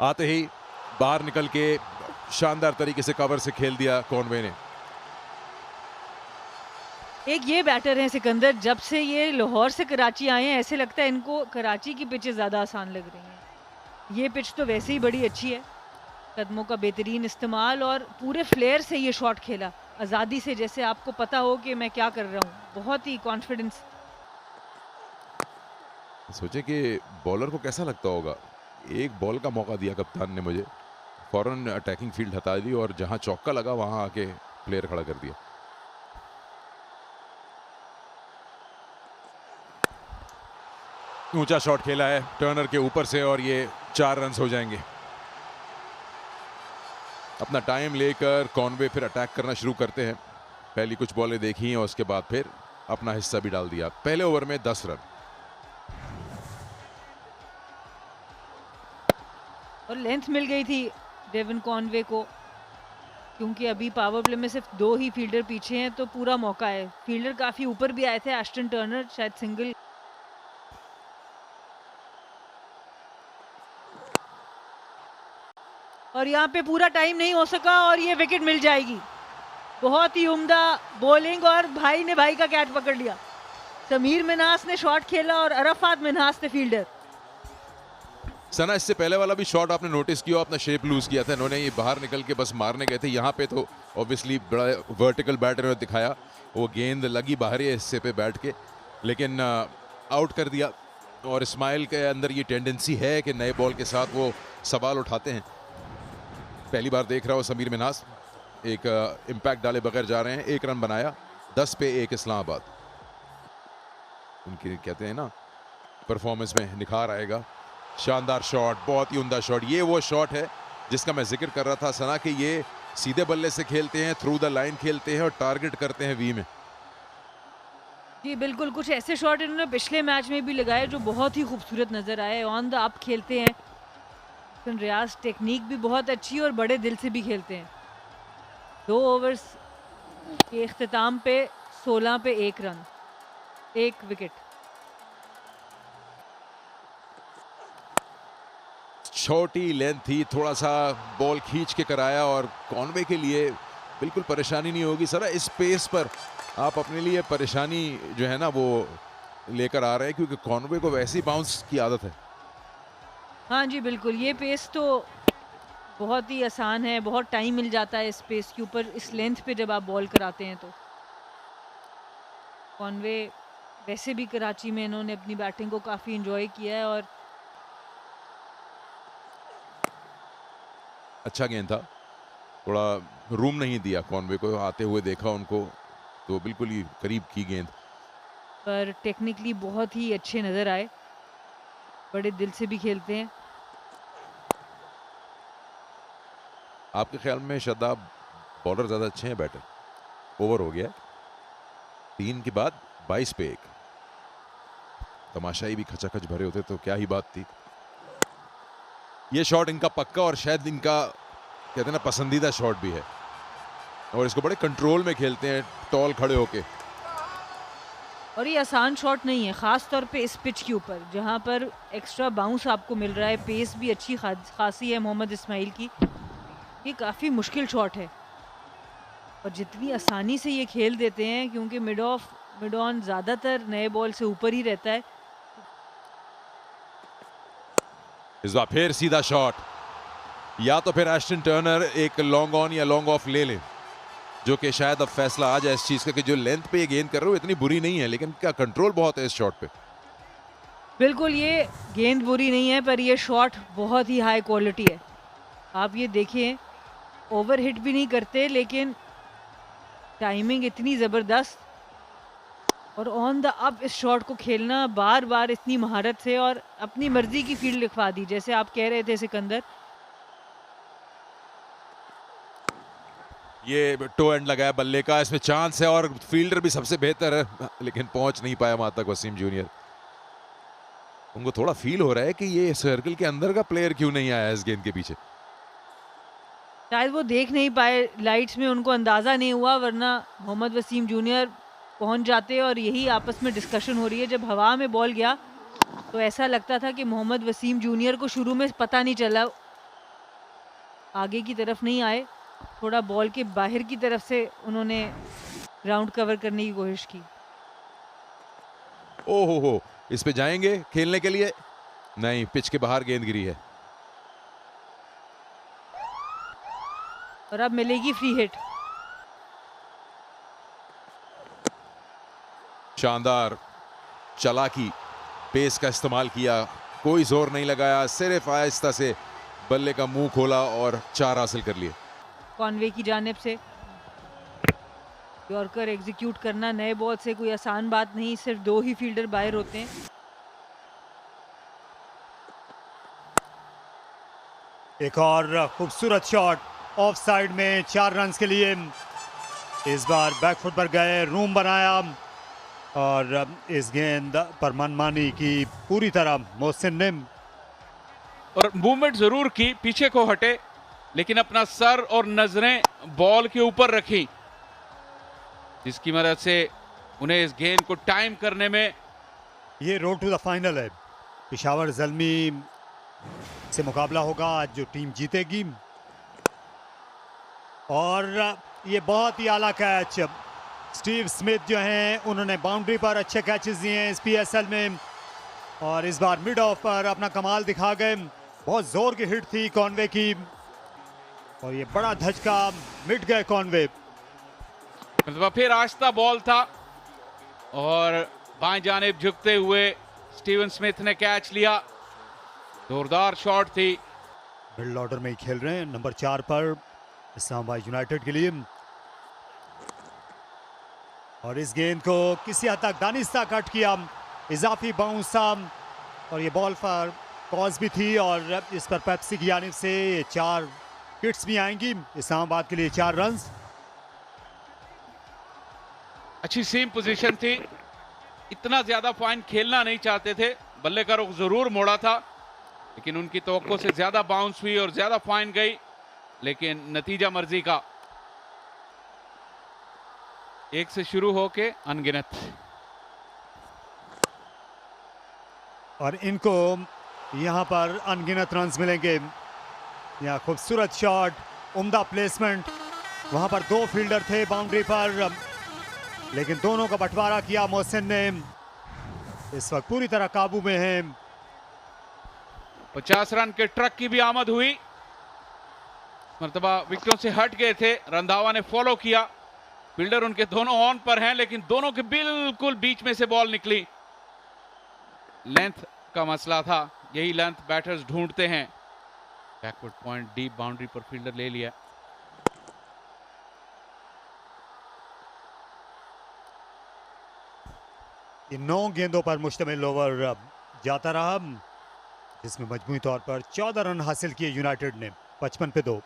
आते ही बाहर निकल के शानदार तरीके से कवर से खेल दिया कॉनवे ने। एक ये बैटर है सिकंदर, जब से ये लाहौर से कराची आए हैं ऐसे लगता है इनको कराची की पिचें ज़्यादा आसान लग रही हैं। ये पिच तो वैसे ही बड़ी अच्छी है, कदमों का बेहतरीन इस्तेमाल और पूरे फ्लेयर से ये शॉट खेला, आज़ादी से, जैसे आपको पता हो कि मैं क्या कर रहा हूँ। बहुत ही कॉन्फिडेंस। सोचे कि बॉलर को कैसा लगता होगा, एक बॉल का मौका दिया कप्तान ने मुझे, फौरन अटैकिंग फील्ड हटा दी और जहां चौका लगा वहां आके प्लेयर खड़ा कर दिया। ऊंचा शॉट खेला है टर्नर के ऊपर से और ये 4 रन हो जाएंगे। अपना टाइम लेकर कॉनवे फिर अटैक करना शुरू करते हैं। पहली कुछ बॉलें देखी हैं और उसके बाद फिर अपना हिस्सा भी डाल दिया। पहले ओवर में 10 रन और लेंथ मिल गई थी डेविन कॉनवे को, क्योंकि अभी पावर प्ले में सिर्फ 2 ही फील्डर पीछे हैं, तो पूरा मौका है। फील्डर काफी ऊपर भी आए थे, एस्टन टर्नर शायद सिंगल। और यहाँ पे पूरा टाइम नहीं हो सका और ये विकेट मिल जाएगी। बहुत ही उम्दा बॉलिंग और भाई ने भाई का कैच पकड़ लिया। समीर मिन्हास ने शॉट खेला और अरफात मिन्हास थे फील्डर। सना, इससे पहले वाला भी शॉट आपने नोटिस किया, अपना शेप लूज किया था इन्होंने, ये बाहर निकल के बस मारने गए थे। यहाँ पे तो ऑब्वियसली बड़ा वर्टिकल बैट इन्होंने दिखाया, वो गेंद लगी बाहरी हिस्से पे बैठ के, लेकिन आउट कर दिया। और इस्माइल के अंदर ये टेंडेंसी है कि नए बॉल के साथ वो सवाल उठाते हैं। पहली बार देख रहा हूँ समीर मिन्हास एक इम्पैक्ट डाले बगैर जा रहे हैं। 1 रन बनाया, 10 पे 1 इस्लामाबाद। उनके कहते हैं ना परफॉर्मेंस में निखार आएगा। शानदार शॉट, बहुत ही उम्दा शॉट। ये वो शॉट है जिसका मैं जिक्र कर रहा था सना, कि ये सीधे बल्ले से खेलते हैं, थ्रू द लाइन खेलते हैं और टारगेट करते हैं वी में। जी बिल्कुल, कुछ ऐसे शॉट इन्होंने पिछले मैच में भी लगाए जो बहुत ही खूबसूरत नजर आए। ऑन द अप खेलते हैं, रियाज टेक्निक भी बहुत अच्छी और बड़े दिल से भी खेलते हैं। 2 ओवर्स के इख्तिताम पे 16 पे 1 रन, 1 विकेट। छोटी लेंथ थी, थोड़ा सा बॉल खींच के कराया और कॉनवे के लिए बिल्कुल परेशानी नहीं होगी। सर इस पेस पर आप अपने लिए परेशानी जो है ना वो लेकर आ रहे हैं, क्योंकि कॉनवे को वैसी बाउंस की आदत है। हाँ जी बिल्कुल, ये पेस तो बहुत ही आसान है, बहुत टाइम मिल जाता है इस पेस के ऊपर, इस लेंथ पे जब आप बॉल कराते हैं। तो कॉनवे वैसे भी कराची में इन्होंने अपनी बैटिंग को काफ़ी इंजॉय किया है और अच्छा गेंद था, थोड़ा रूम नहीं दिया कॉनवे को, आते हुए देखा उनको तो बिल्कुल ही करीब की गेंद। पर टेक्निकली बहुत ही अच्छे नज़र आए, बड़े दिल से भी खेलते हैं। आपके ख्याल में शादाब बॉलर ज़्यादा अच्छे हैं बैटर? ओवर हो गया 3 के बाद 22 पे 1। तमाशाई भी खचाखच भरे होते तो क्या ही बात थी। ये शॉट इनका पक्का और शायद इनका कहते हैं ना पसंदीदा शॉट भी है, और इसको बड़े कंट्रोल में खेलते हैं टॉल खड़े होके। और ये आसान शॉट नहीं है, ख़ास तौर पे इस पिच के ऊपर जहां पर एक्स्ट्रा बाउंस आपको मिल रहा है, पेस भी अच्छी खासी है मोहम्मद इस्माइल की। ये काफ़ी मुश्किल शॉट है और जितनी आसानी से ये खेल देते हैं, क्योंकि मिड ऑन ज़्यादातर नए बॉल से ऊपर ही रहता है। इस बार फिर सीधा शॉट, या तो फिर एस्टन टर्नर एक लॉन्ग ऑन या लॉन्ग ऑफ ले ले, जो कि शायद अब फैसला आ जाए इस चीज का कि जो लेंथ पे ये गेंद कर रहे हो इतनी बुरी नहीं है, लेकिन क्या कंट्रोल बहुत है इस शॉट पे। बिल्कुल, ये गेंद बुरी नहीं है पर ये शॉट बहुत ही हाई क्वालिटी है। आप ये देखिए, ओवर हिट भी नहीं करते लेकिन टाइमिंग इतनी ज़बरदस्त, और ऑन द अप इस शॉट को खेलना बार बार इतनी महारत से, और अपनी मर्जी की फील्ड लिखवा दी, जैसे आप कह रहे थे सिकंदर। ये टो एंड लगाया बल्ले का, इसमें चांस है और फील्डर भी सबसे बेहतर है, लेकिन पहुंच नहीं पाया वहां तक वसीम जूनियर। उनको थोड़ा फील हो रहा है कि ये सर्कल के अंदर का प्लेयर क्यों नहीं आया इस गेंद के पीछे। शायद वो देख नहीं पाए लाइट्स में, उनको अंदाज़ा नहीं हुआ, वरना मोहम्मद वसीम जूनियर पहुंच जाते। और यही आपस में डिस्कशन हो रही है, जब हवा में बॉल गया तो ऐसा लगता था कि मोहम्मद वसीम जूनियर को शुरू में पता नहीं चला आगे की तरफ नहीं आए, थोड़ा बॉल के बाहर की तरफ से उन्होंने ग्राउंड कवर करने की कोशिश की। ओ हो, इस पे जाएंगे खेलने के लिए? नहीं, पिच के बाहर गेंद गिरी है। और अब मिलेगी फ्री हिट। शानदार चालाकी, पेस का इस्तेमाल किया, कोई जोर नहीं लगाया, सिर्फ आहिस्ता से बल्ले का मुंह खोला और 4 हासिल कर लिए। कॉनवे की जानिब से यॉर्कर एग्जीक्यूट करना नए बॉल से कोई आसान बात नहीं, सिर्फ 2 ही फील्डर बाहर होते हैं। एक और खूबसूरत शॉट ऑफ साइड में 4 रन के लिए। इस बार बैकफुट पर गए, रूम बनाया और इस गेंद पर मनमानी की पूरी तरह मोहसिन ने। और मूवमेंट जरूर की, पीछे को हटे, लेकिन अपना सर और नजरें बॉल के ऊपर रखी, जिसकी मदद से उन्हें इस गेंद को टाइम करने में। ये रोड टू द फाइनल है। पेशावर ज़ल्मी से मुकाबला होगा आज जो टीम जीतेगी। और ये बहुत ही आला कैच, स्टीव स्मिथ जो हैं उन्होंने बाउंड्री पर अच्छे कैचेस दिए हैं इस पीएसएल में, और इस बार मिड ऑफ पर अपना कमाल दिखा गए। बहुत जोर की हिट थी कॉनवे की और ये बड़ा धचका, मिट गए कॉनवे। मतलब फिर आस्था बॉल था और बाएं जानिब झुकते हुए स्टीवन स्मिथ ने कैच लिया। जोरदार शॉट थी। मिडल ऑर्डर में ही खेल रहे हैं नंबर 4 पर इस्लामाबाद यूनाइटेड के लिए। और इस गेंद को किसी हद तक दानिस्ता कट किया, इजाफी बाउंस था और ये बॉल पर कॉज भी थी। और इस पर पेप्सी की जानिब से 4 किट्स भी आएंगी इस्लामाबाद के लिए, 4 रन। अच्छी सीम पोजीशन थी, इतना ज्यादा फाइन खेलना नहीं चाहते थे, बल्ले का रुख जरूर मोड़ा था, लेकिन उनकी तवक्को से ज्यादा बाउंस हुई और ज्यादा फाइन गई, लेकिन नतीजा मर्जी का। 1 से शुरू होके अनगिनत। और इनको यहाँ पर अनगिनत रन्स मिलेंगे। यहाँ खूबसूरत शॉट, उम्दा प्लेसमेंट, वहाँ पर 2 फील्डर थे बाउंड्री पर, लेकिन दोनों का बंटवारा किया मोहसिन ने। इस वक्त पूरी तरह काबू में है। 50 रन के ट्रक की भी आमद हुई। मर्तबा विकेटों से हट गए थे, रंधावा ने फॉलो किया, फील्डर उनके दोनों ऑन पर हैं, लेकिन दोनों के बिल्कुल बीच में से बॉल निकली। लेंथ का मसला था, यही लेंथ बैटर्स ढूंढते हैं। बैकवर्ड पॉइंट डीप बाउंड्री पर फील्डर ले लिया। ये 9 गेंदों पर मुश्तमिल ओवर जाता रहा, जिसमें मजमूई तौर पर 14 रन हासिल किए यूनाइटेड ने, 55 पे 2।